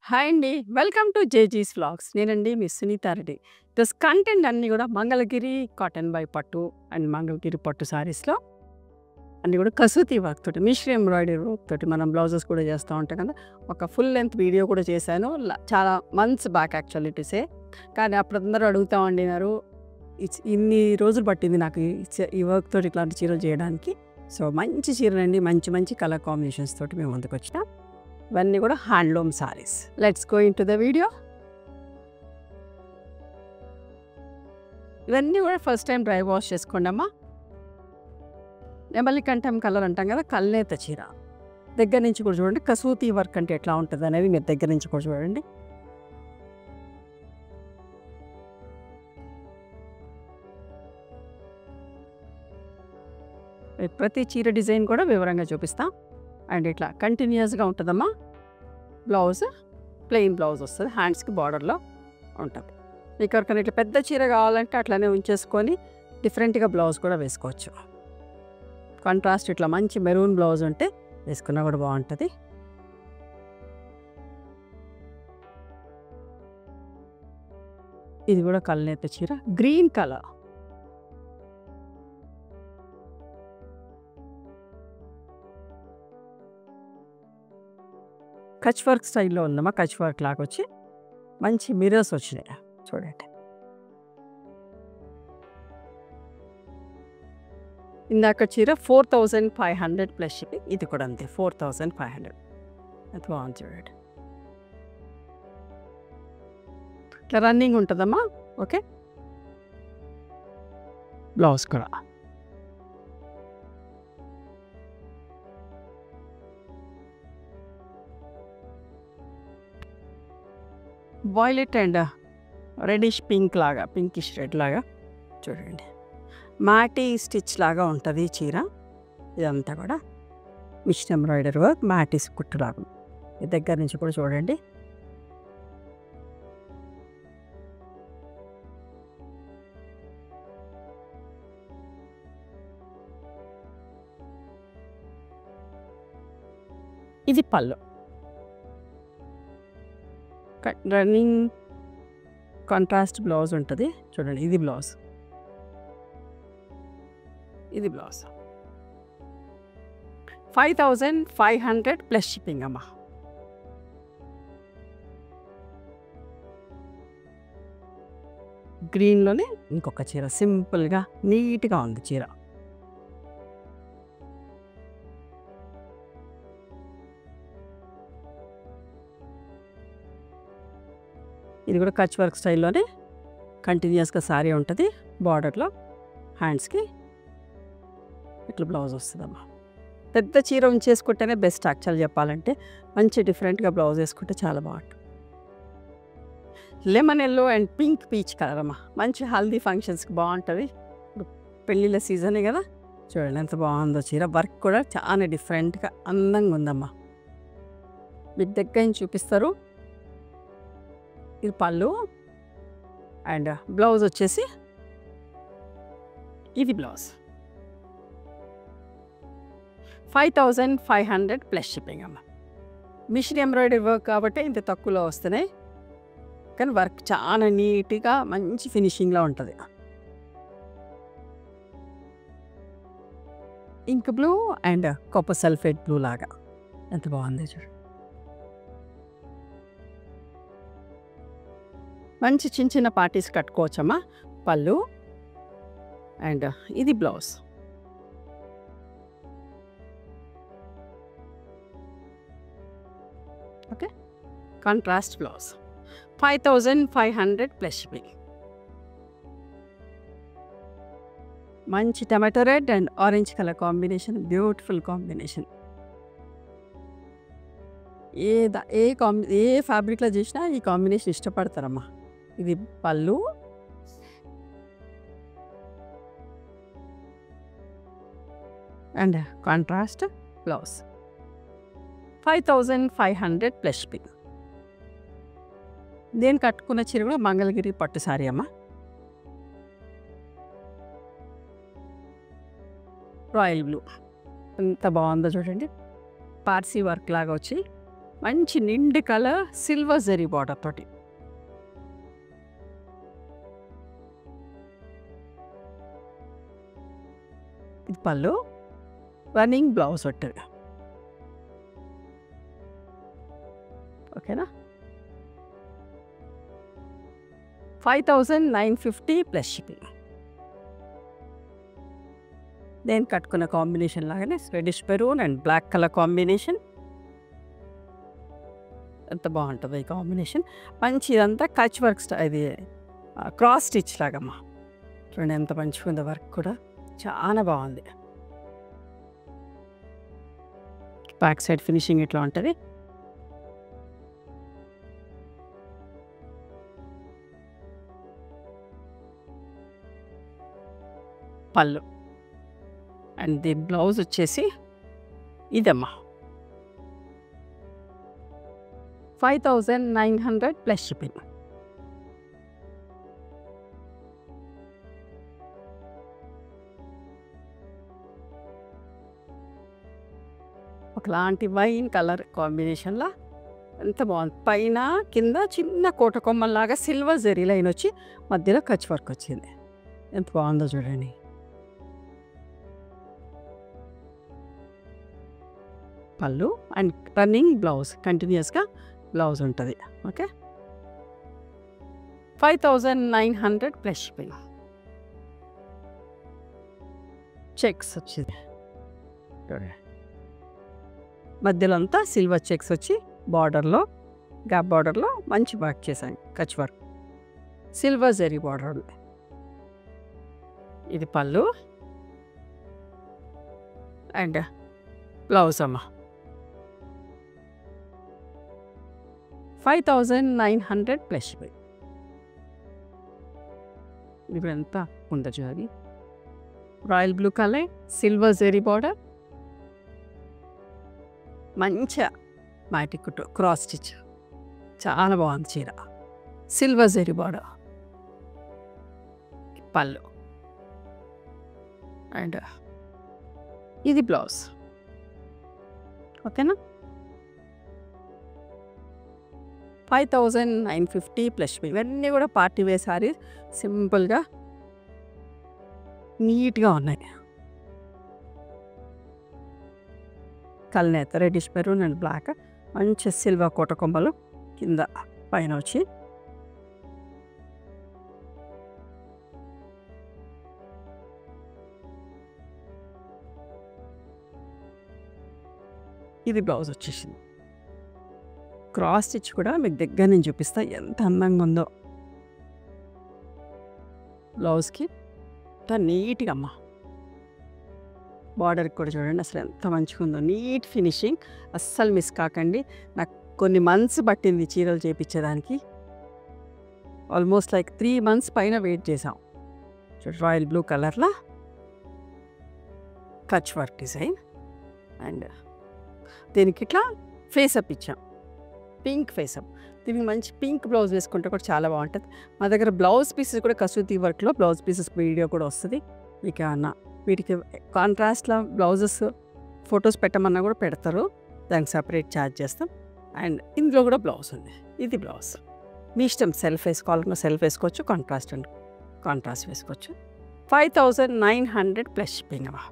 Hi అండి. Welcome to జేజీస్ vlogs. నేనండి మీ Sunitha Reddy. Content అన్నీ కూడా మంగళగిరి కాటన్ బై పట్టు అండ్ మంగళగిరి పట్టు సారీస్‌లో అన్నీ కూడా కసూతి వర్క్ తోటి, మిషన్ ఎంబ్రాయిడరీ వర్క్ తోటి మనం బ్లౌజెస్ కూడా చేస్తూ ఉంటాం కదా! ఒక ఫుల్ లెంత్ వీడియో కూడా చేశాను. చాలా months back actually to say. కానీ అప్పుడు అందరూ అడుగుతా ఉండినారు. ఇన్ని రోజులు పట్టింది నాకు ఈ వర్క్ తోటి ఇట్లాంటి చీరలు చేయడానికి. సో, మంచి చీరలండి. మంచి మంచి కలర్ కాంబినేషన్స్ తోటి మేము ముందుకొచ్చినాం. ఇవన్నీ కూడా handloom saris. Let's go into the video. ఇవన్నీ కూడా ఫస్ట్ టైం డ్రై వాష్ చేసుకోండమ్మా. నెమలి కంఠం కలర్ అంటాం కదా, కల్నేత చీర. దగ్గర నుంచి కూడా చూడండి కసూతి వర్క్ అంటే ఎట్లా ఉంటుంది అనేది మీరు దగ్గర నుంచి కూడా చూడండి. ప్రతి చీర డిజైన్ కూడా వివరంగా చూపిస్తాం. అండ్ ఇట్లా కంటిన్యూస్గా ఉంటుందమ్మా. బ్లౌజ్ ప్లెయిన్ బ్లౌజ్ వస్తుంది, హ్యాండ్స్కి బార్డర్లో ఉంటుంది. మీకు ఎవరికైనా ఇట్లా పెద్ద చీర కావాలంటే అట్లానే ఉంచేసుకొని డిఫరెంట్గా బ్లౌజ్ కూడా వేసుకోవచ్చు. కాంట్రాస్ట్ ఇట్లా మంచి మెరూన్ బ్లౌజ్ ఉంటే వేసుకున్నా కూడా బాగుంటుంది. ఇది కూడా కల్నేత చీర, గ్రీన్ కలర్. కచ్ వర్క్ స్టైల్లో ఉందమ్మా. కచ్ వర్క్ లాగా వచ్చి మంచి మిర్రర్స్ వచ్చినాయి చూడండి. ఇందాక చీర 4500 ప్లస్ షిప్పింగ్. ఇది కూడా అంతే 4500. అది బాగుంది చూడండి. ఇట్లా రన్నింగ్ ఉంటుందమ్మా. ఓకే, బ్లౌజ్ కూడా వాయిలెట్ అండ్ రెడిష్ పింక్ లాగా, పింకిష్ రెడ్ లాగా చూడండి. మ్యాటీ స్టిచ్ లాగా ఉంటుంది ఈ చీర. ఇదంతా కూడా మిషన్ ఎంబ్రాయిడరీ వర్క్, మ్యాటీస్ కుట్టులాగా. దగ్గర నుంచి కూడా చూడండి. ఇది పళ్ళు. రన్నింగ్ కాంట్రాస్ట్ బ్లౌజ్ ఉంటుంది చూడండి. ఇది బ్లౌజ్, ఇది బ్లౌజ్. 5500 ప్లస్ షిప్పింగ్ అమ్మా. గ్రీన్లోనే ఇంకొక చీర, సింపుల్గా నీట్గా ఉంది చీర. ఇది కూడా కచ్ వర్క్ స్టైల్లోనే కంటిన్యూస్గా సారీ ఉంటుంది. బార్డర్లో హ్యాండ్స్కి ఇట్లా బ్లౌజ్ వస్తుందమ్మా. పెద్ద చీర ఉంచేసుకుంటేనే బెస్ట్ యాక్చువల్ చెప్పాలంటే. మంచి డిఫరెంట్గా బ్లౌజ్ వేసుకుంటే చాలా బాగుంటుంది. Lemon yellow and pink peach colour అమ్మా. మంచి హల్దీ ఫంక్షన్స్కి బాగుంటుంది. ఇప్పుడు పెళ్ళిళ్ళ సీజనే కదా, చూడండి ఎంత బాగుందో చీర. వర్క్ కూడా చాలా డిఫరెంట్గా అందంగా ఉందమ్మా. మీకు దగ్గర నుంచి చూపిస్తారు. ఇది పళ్ళు అండ్ బ్లౌజ్ వచ్చేసి ఇది బ్లౌజ్. 5500 ప్లస్ షిప్పింగ్ అమ్మ. మిషన్ ఎంబ్రాయిడరీ వర్క్ కాబట్టి ఇంత తక్కువలో వస్తున్నాయి, కానీ వర్క్ చాలా నీట్గా మంచి ఫినిషింగ్లో ఉంటుంది. Ink blue and copper sulphate blue లాగా ఎంత బాగుంది చూడు. మంచి చిన్న చిన్న పార్టీస్ కట్టుకోవచ్చమ్మా. పళ్ళు అండ్ ఇది blouse. Okay, contrast blouse. 5500 plus shipping. మంచి tomato red and orange colour combination, beautiful combination. ఏ ఫ్యాబ్రిక్లో చేసినా ఈ కాంబినేషన్ ఇష్టపడతారమ్మా. ఇది పళ్ళు and contrast blouse. 5500 plus shipping. నేను కట్టుకున్న చీర కూడా మంగళగిరి పట్టు సారీ అమ్మా. రాయల్ బ్లూ ఎంత బాగుందో చూడండి. పార్సీ వర్క్ లాగా వచ్చి మంచి నిండు కలర్ సిల్వర్ జరీ బార్డర్ తోటి. ఇది పళ్ళు, రన్నింగ్ బ్లౌజ్ ఉంటుంది. ఓకేనా. 5950 ప్లస్ షిప్పింగ్. నేను కట్టుకున్న కాంబినేషన్ లాగానే Swedish maroon and black colour combination. ఎంత బాగుంటుంది ఈ కాంబినేషన్. మంచి ఇదంతా కచ్ వర్క్ ఇది క్రాస్ స్టిచ్ లాగమ్మా. చూడండి ఎంత మంచిగా ఉందో, వర్క్ కూడా చాలా బాగుంది. బ్యాక్ సైడ్ ఫినిషింగ్ ఇట్లా ఉంటుంది. పళ్ళు అండ్ ది బ్లౌజ్ వచ్చేసి ఇదమ్మా. 5900 ప్లస్ షిప్పింగ్. ఒకలాంటి వైన్ కలర్ కాంబినేషన్లో ఎంత బాగుంది. పైన కింద చిన్న కోట కొమ్మల్లాగా సిల్వర్ జరీ లైన్ వచ్చి మధ్యలో కచ్ వర్క్ వచ్చింది. ఎంత బాగుందో చూడండి. పళ్ళు అండ్ రన్నింగ్ బ్లౌజ్, కంటిన్యూస్గా బ్లౌజ్ ఉంటుంది. ఓకే. 5900 plus shipping. చెక్స్ వచ్చింది మధ్యలో అంతా సిల్వర్ చెక్స్ వచ్చి బార్డర్లో, గ్యాప్ బార్డర్లో మంచి వర్క్ చేశాను. Kutch work silver zari border ఉంది. ఇది పళ్ళు అండ్ బ్లౌజ్ అమ్మ. 5900 ప్లస్ షిప్పింగ్. ఇప్పుడు ఎంత ఉందో చూడాలి. Royal blue colour, silver zari border, మంచిగా మ్యాటిక్ క్రాస్ స్టిచ్, చాలా బాగుంది చీర. సిల్వర్ జరీ బార్డర్, పళ్ళు అండ్ ఇది బ్లౌజ్. ఓకేనా. 5950 ప్లస్. ఇవన్నీ కూడా పార్టీ వేర్ సారీస్, సింపుల్గా నీట్గా ఉన్నాయి. కల్నేత రెడ్డిష్ మెరూన్ అండ్ బ్లాక్, మంచి సిల్వర్ కోట కొమ్మలు కింద పైన వచ్చి ఇది బ్లౌజ్ వచ్చేసింది. క్రాస్ స్టిచ్ కూడా మీకు దగ్గర నుంచి చూపిస్తా ఎంత అందంగా ఉందో. బ్లౌజ్కి ఎంత నీట్గా అమ్మ. బార్డర్కి కూడా చూడండి అసలు ఎంత మంచిగా ఉందో, నీట్ ఫినిషింగ్. అస్సలు మిస్ కాకండి. నాకు కొన్ని మంత్స్ పట్టింది చీరలు చేయించేదానికి. ఆల్మోస్ట్ లైక్ 3 months పైన వెయిట్ చేసాం. రాయల్ బ్లూ కలర్లో కచ్ వర్క్ డిజైన్ అండ్ దీనికి ఇట్లా ఫేసప్ ఇచ్చాం, పింక్ ఫేసప్. దీనికి మంచి పింక్ బ్లౌజ్ వేసుకుంటే కూడా చాలా బాగుంటుంది. మా దగ్గర బ్లౌజ్ పీసెస్ కూడా కసూతి వర్క్లో బ్లౌజ్ పీసెస్ వీడియో కూడా వస్తుంది. మీకు అన్న వీటికి కాంట్రాస్ట్లో బ్లౌజెస్ ఫొటోస్ పెట్టమన్నా కూడా పెడతారు, దానికి సపరేట్ ఛార్జ్ చేస్తాం. అండ్ ఇందులో కూడా బ్లౌజ్ ఉంది. ఇది బ్లౌజ్ మీ ఇష్టం, సెల్ఫ్ వేసుకోవాలన్నా సెల్ఫ్ వేసుకోవచ్చు, కాంట్రాస్ట్ అండ్ కాంట్రాస్ట్ వేసుకోవచ్చు. 5900 ప్లస్ షిప్పింగ్ అమ్మా.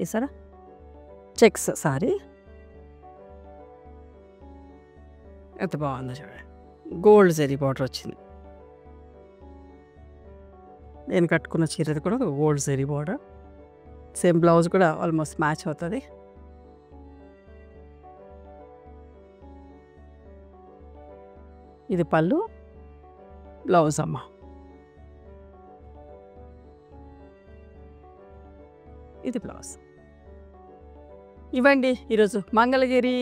వేసారా చెక్స్ సారీ ఎంత బాగుందో చూడండి. గోల్డ్ జరీ బార్డర్ వచ్చింది. నేను కట్టుకున్న చీరది కూడా gold zari border. Same blouse కూడా ఆల్మోస్ట్ మ్యాచ్ అవుతుంది. ఇది పళ్ళు, బ్లౌజ్ అమ్మ. ఇది బ్లౌజ్. ఇవ్వండి ఈరోజు మంగళగిరి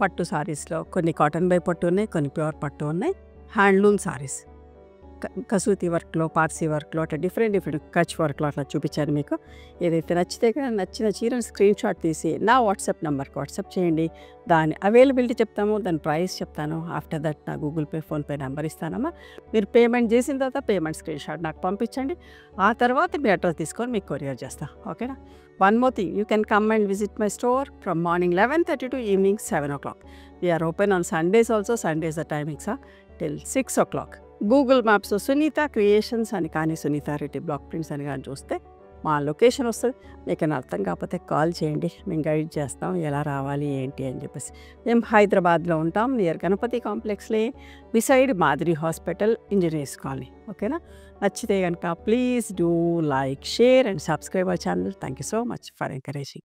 పట్టు సారీస్లో కొన్ని కాటన్ బై పట్టు ఉన్నాయి, కొన్ని ప్యూర్ పట్టు ఉన్నాయి. హ్యాండ్లూమ్ సారీస్ కసూతి వర్క్లో, పార్సీ వర్క్లో, అట్లా డిఫరెంట్ కచ్ వర్క్లో అట్లా చూపించాను మీకు. ఏదైతే నచ్చితే కానీ నచ్చిన చీరను స్క్రీన్ షాట్ తీసి నా వాట్సాప్ నెంబర్కి వాట్సాప్ చేయండి. దాని అవైలబిలిటీ చెప్తాము, దాని ప్రైస్ చెప్తాను. ఆఫ్టర్ దట్ నా గూగుల్ పే, ఫోన్పే నెంబర్ ఇస్తానమ్మా. మీరు పేమెంట్ చేసిన తర్వాత పేమెంట్ స్క్రీన్ షాట్ నాకు పంపించండి. ఆ తర్వాత మీ అడ్రస్ తీసుకొని మీకు కొరియర్ చేస్తాను. ఓకేనా. One more thing, you can come and visit my store from morning 11:30 to evening 7 o'clock. We are open on Sundays also. Sundays the timings are till 6 o'clock. Google Maps Sunita Creations అని కానీ Sunitha Reddy block prints అని కానీ చూస్తే మా location వస్తుంది. మీకు అర్థం కాకపోతే కాల్ చేయండి, మేము గైడ్ చేస్తాం ఎలా రావాలి ఏంటి అని చెప్పేసి. మేము హైదరాబాద్లో ఉంటాం, నియర్ గణపతి కాంప్లెక్స్లే, బిసైడ్ మాదిరి హాస్పిటల్, ఇంజనీర్స్ కాలనీ. ఓకేనా? నచ్చితే కనుక please do like, share and subscribe our channel. Thank you so much for encouraging.